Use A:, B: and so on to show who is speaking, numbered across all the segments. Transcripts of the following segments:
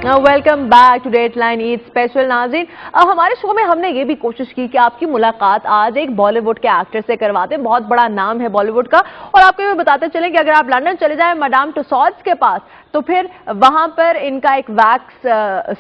A: Welcome back to Dateline Eid special. नाज़रीन, हमारे show में हमने ये भी कोशिश की कि आपकी मुलाकात आज एक बॉलीवुड के एक्टर से करवाते हैं। बहुत बड़ा नाम है बॉलीवुड का, और आपको ये बताते चले कि अगर आप लंदन चले जाएं मैडम तुसाड्स के पास, तो फिर वहां पर इनका एक वैक्स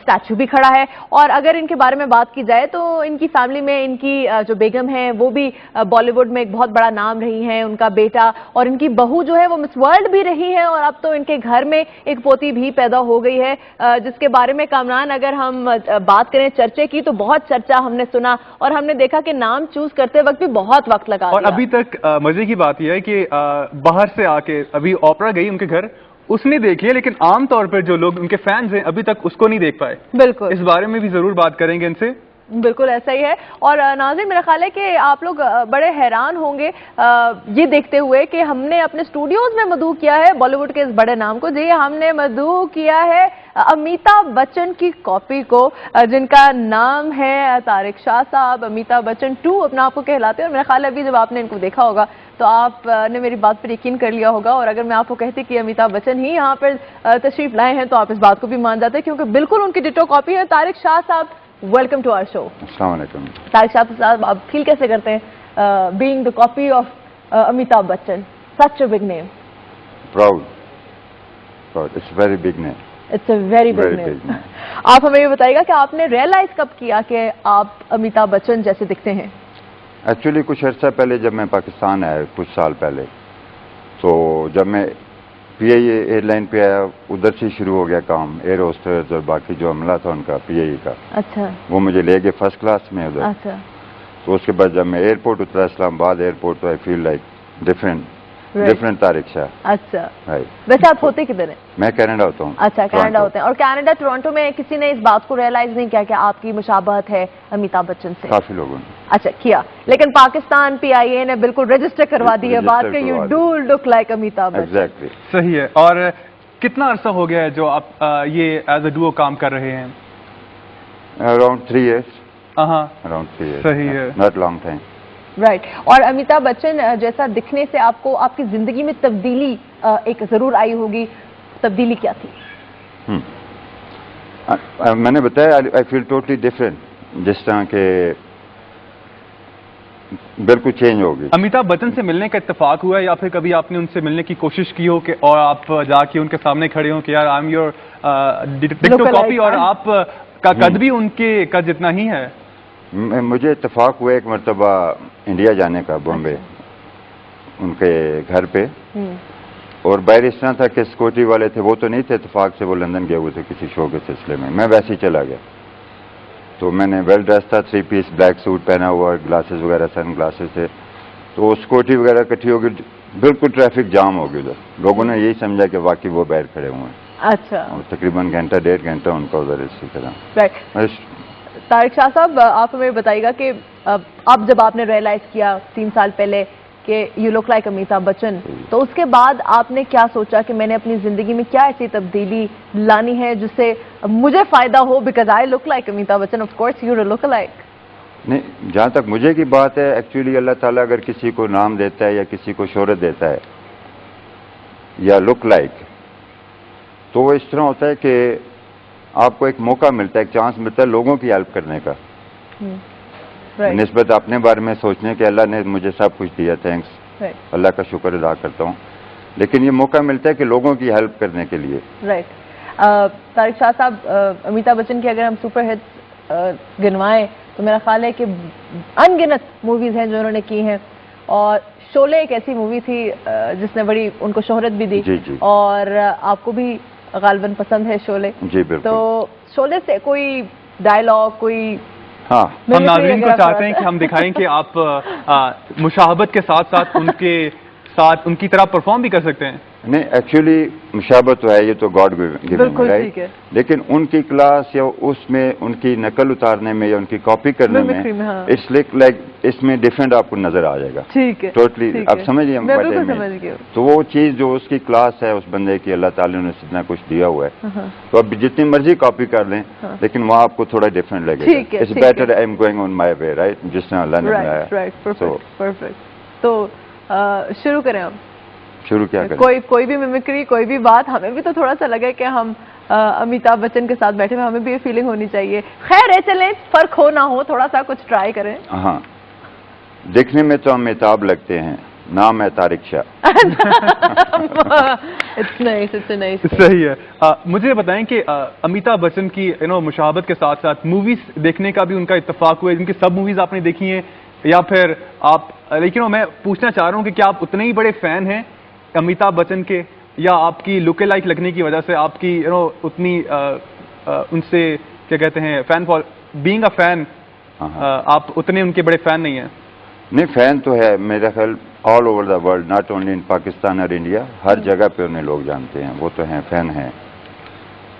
A: स्टैचू भी खड़ा है। और अगर इनके बारे में बात की जाए तो इनकी फैमिली में इनकी जो बेगम है वो भी बॉलीवुड में एक बहुत बड़ा नाम रही है। उनका बेटा और इनकी बहू जो है वो मिस वर्ल्ड भी रही है, और अब तो इनके घर में एक पोती भी पैदा हो गई है, जिसके बारे में कामरान अगर हम बात करें चर्चे की तो बहुत चर्चा हमने सुना, और हमने देखा कि नाम चूज करते वक्त भी बहुत वक्त लगा।
B: और अभी तक मजे की बात यह है कि बाहर से आके अभी ओपरा गई उनके घर, उसने देख लिया, लेकिन आमतौर पर जो लोग उनके फैंस हैं अभी तक उसको नहीं देख पाए।
A: बिल्कुल,
B: इस बारे में भी जरूर बात करेंगे इनसे।
A: बिल्कुल ऐसा ही है। और नाज़रीन, मेरा ख्याल है कि आप लोग बड़े हैरान होंगे ये देखते हुए कि हमने अपने स्टूडियोज में मधु किया है बॉलीवुड के इस बड़े नाम को। जी, हमने मधु किया है अमिताभ बच्चन की कॉपी को, जिनका नाम है तारिक शाह साहब। अमिताभ बच्चन 2 अपने आप को कहलाते हैं, और मेरा ख्याल है अभी जब आपने इनको देखा होगा तो आपने मेरी बात पर यकीन कर लिया होगा। और अगर मैं आपको कहती कि अमिताभ बच्चन ही यहाँ पर तशरीफ लाए हैं तो आप इस बात को भी मान जाते, क्योंकि बिल्कुल उनकी डिटो कॉपी है। तारिक शाह साहब, वेलकम टू आवर शो।
C: अस्सलाम वालेकुम।
A: तारिक शाह साहब, आप फील कैसे करते हैं being the copy of Amitabh Bachchan? Such a big name.
C: Proud, it's very big name.
A: It's a very big name. आप हमें ये बताइएगा कि आपने रियलाइज कब किया कि आप अमिताभ बच्चन जैसे दिखते हैं?
C: एक्चुअली कुछ अर्सा पहले जब मैं पाकिस्तान आया, कुछ साल पहले, तो जब मैं पीआई एयरलाइन पे आया, उधर से शुरू हो गया काम, एयर होस्टर्स और बाकी जो अमला था उनका पीआई का।
A: अच्छा।
C: वो मुझे ले गए फर्स्ट क्लास में उधर।
A: अच्छा।
C: तो उसके बाद जब मैं एयरपोर्ट उतरा, इस्लामाबाद एयरपोर्ट, तो I feel like different Tariq Shah.
A: अच्छा। वैसे आप होते किधर हैं?
C: मैं कनाडा होता हूँ।
A: अच्छा, कनाडा होते हैं। और कनाडा टोरंटो में किसी ने इस बात को रियलाइज नहीं किया कि आपकी मुशाबहत है अमिताभ बच्चन से?
C: काफी लोगों ने।
A: अच्छा, किया, लेकिन पाकिस्तान पीआईए ने बिल्कुल रजिस्टर करवा दी है बात कि you do look like Amitabh Bachchan.
C: Exactly,
B: सही है। और कितना अरसा हो गया है जो आप ये एज अ डुओ काम कर रहे हैं?
C: Around 3 years।
B: Around 3 years। सही है,
C: नॉट लॉन्ग टाइम।
A: राइट। और अमिताभ बच्चन जैसा दिखने से आपको आपकी जिंदगी में तब्दीली एक जरूर आई होगी, तब्दीली क्या थी?
C: मैंने बताया आई फील टोटली डिफरेंट, जिस तरह के बिल्कुल चेंज हो गई।
B: अमिताभ बच्चन से मिलने का इत्तेफाक हुआ है, या फिर कभी आपने उनसे मिलने की कोशिश की हो कि और आप जाके उनके सामने खड़े हो कि यार आई एम योर डिक्टो कॉपी, और आप का कद भी उनके कद जितना ही है?
C: मुझे इत्तेफाक हुआ एक मरतबा इंडिया जाने का, बॉम्बे, उनके घर पे। और बाहर इस तरह था कि सिक्योरिटी वाले थे, वो तो नहीं थे इत्तेफाक से, वो लंदन गए हुए थे किसी शो के सिलसिले में। मैं वैसे ही चला गया, तो मैंने वेल ड्रेस था, 3 piece ब्लैक सूट पहना हुआ, ग्लासेस वगैरह, सन ग्लासेस थे। तो सिक्योरिटी वगैरह इकट्ठी हो गई, बिल्कुल ट्रैफिक जाम हो गया उधर। लोगों ने यही समझा कि वाकई वो बाहर खड़े हुए हैं।
A: अच्छा।
C: और तकरीबन घंटा 1.5 घंटा उनका उधर इसी तरह।
A: राइट। तारिक शाह साहब, आप हमें बताइएगा कि अब जब आपने रियलाइज किया 3 साल पहले कि you look like Amitabh Bachchan, तो उसके बाद आपने क्या सोचा कि मैंने अपनी जिंदगी में क्या ऐसी तब्दीली लानी है जिससे मुझे फायदा हो, because I look like Amitabh Bachchan, of course you look like.
C: नहीं, जहाँ तक मुझे की बात है, एक्चुअली अल्लाह ताला अगर किसी को नाम देता है या किसी को शोहरत देता है या लुक लाइक, तो वो इस तरह होता है कि आपको एक मौका मिलता है, एक चांस मिलता है लोगों की हेल्प करने का, निस्बत अपने बारे में सोचने के अल्लाह ने मुझे सब कुछ दिया, थैंक्स, अल्लाह का शुक्र अदा करता हूँ, लेकिन ये मौका मिलता है कि लोगों की हेल्प करने के लिए।
A: राइट। तारिक शाह साहब, अमिताभ बच्चन की अगर हम सुपर हिट्स गिनवाएं तो मेरा ख्याल है कि अनगिनत मूवीज हैं जो उन्होंने की हैं, और शोले एक ऐसी मूवी थी जिसने बड़ी उनको शोहरत भी दी।
C: जी।
A: और आपको भी गालिबन पसंद है शोले।
C: जी बिल्कुल।
A: तो शोले से कोई डायलॉग, कोई?
C: हाँ,
B: हम नाज़रीन को चाहते हैं कि हम दिखाएं कि आप मुशाहबत के साथ साथ उनके साथ उनकी तरह परफॉर्म भी कर सकते हैं।
C: नहीं, एक्चुअली मुशाबत तो है, ये तो गॉड गिवन, राइट, लेकिन उनकी क्लास या उसमें उनकी नकल उतारने में या उनकी कॉपी करने में इट्स लाइक इसमें डिफरेंट आपको नजर आ जाएगा।
A: ठीक है,
C: टोटली। आप समझिए, तो वो चीज जो उसकी क्लास है उस बंदे की, अल्लाह ताला ने इतना कुछ दिया हुआ है, तो अब जितनी मर्जी कॉपी कर लें, लेकिन वहाँ आपको थोड़ा डिफरेंट लगेगा। It's better I am going on my way, right, जिस तरह अल्लाह ने बनाया।
A: तो शुरू करें हम?
C: शुरू क्या करें?
A: कोई भी मिमिक्री, कोई भी बात, हमें भी तो थोड़ा सा लगे कि हम अमिताभ बच्चन के साथ बैठे हुए, हमें भी ये फीलिंग होनी चाहिए। खैर है, चलें, फर्क हो ना हो थोड़ा सा कुछ ट्राई करें।
C: हाँ, देखने में तो अमिताभ लगते हैं, नाम है Tariq Shah.
A: It's nice, it's nice.
B: सही है। मुझे बताएं कि अमिताभ बच्चन की मुशाहबत के साथ साथ मूवीज देखने का भी उनका इत्तेफाक हुआ है, जिनकी सब मूवीज आपने देखी हैं या फिर आप, लेकिन मैं पूछना चाह रहा हूं कि क्या आप उतने ही बड़े फैन हैं अमिताभ बच्चन के, या आपकी लुक लाइक लगने की वजह से आपकी उतनी उनसे क्या कहते हैं fan fall being a fan, आप उतने उनके बड़े फैन नहीं हैं?
C: नहीं, फैन तो है मेरा ख्याल all over the world, not only in Pakistan और इंडिया, हर जगह पे उन्हें लोग जानते हैं, वो तो हैं, फैन हैं।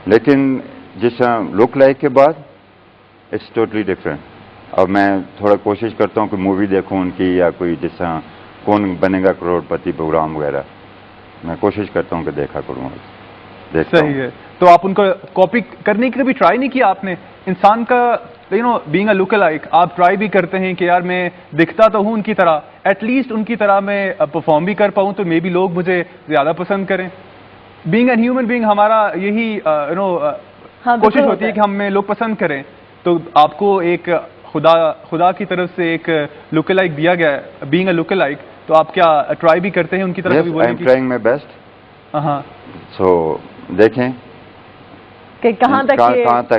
C: लेकिन जिस लुक लाइक के बाद इट्स टोटली डिफरेंट। अब मैं थोड़ा कोशिश करता हूँ कि मूवी देखूँ उनकी, या कोई जिस कौन बनेगा करोड़पति प्रोग्राम वगैरह, मैं कोशिश करता हूँ कि देखा करूँ, देखता
B: सही है। तो आप उनको कॉपी करने की कभी ट्राई नहीं किया आपने? इंसान का बीइंग अ लुक लाइक आप ट्राई भी करते हैं कि यार मैं दिखता तो हूं उनकी तरह, एटलीस्ट उनकी तरह मैं परफॉर्म भी कर पाऊं तो मे बी लोग मुझे ज्यादा पसंद करें। बीइंग एन ह्यूमन बीइंग हमारा यही कोशिश होती है कि हमें लोग पसंद करें। तो आपको एक खुदा की तरफ से एक लुक लाइक दिया गया है, बीइंग अ लुक लाइक, तो आप क्या ट्राई भी करते हैं उनकी तरह भी बोलने की?
C: I am trying my best.
B: हाँ,
C: सो देखें
A: कि कहाँ तक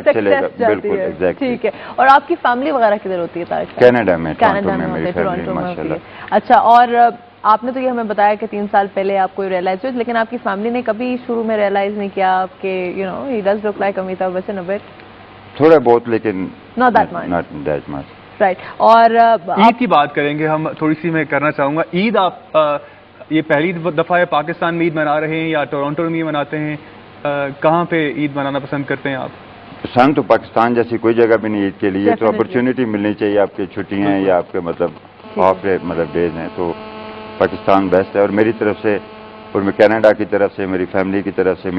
C: चलेगा। बिल्कुल, एग्जैक्टली।
A: ठीक है। और आपकी फैमिली वगैरह किधर होती है तारिक साहब?
C: कनाडा में,
A: कनाडा में
C: मेरी
A: होते हैं,
C: फैमिली
A: टोरंटो में होती
C: माशाल्लाह।
A: है। अच्छा, और आपने तो ये हमें बताया कि 3 साल पहले आपको रियलाइज हुआ, लेकिन आपकी फैमिली ने कभी शुरू में रियलाइज नहीं किया आपके he does look like Amitabh Bachchan a bit?
C: थोड़ा बहुत, लेकिन
A: नॉट दैट मच। राइट। और
B: ईद की बात करेंगे हम थोड़ी सी, मैं करना चाहूंगा। ईद आप ये पहली दफा है पाकिस्तान में ईद मना रहे हैं या टोरंटो में मनाते हैं? कहाँ पे ईद मनाना पसंद करते हैं आप?
C: पसंद तो पाकिस्तान जैसी कोई जगह भी नहीं ईद के लिए, तो अपॉर्चुनिटी मिलनी चाहिए, आपकी छुट्टियां हैं या आपके मतलब ऑफ डे मतलब डेज हैं, तो पाकिस्तान बेस्ट है। और मेरी तरफ से और मैं कनाडा की तरफ से, मेरी फैमिली की तरफ से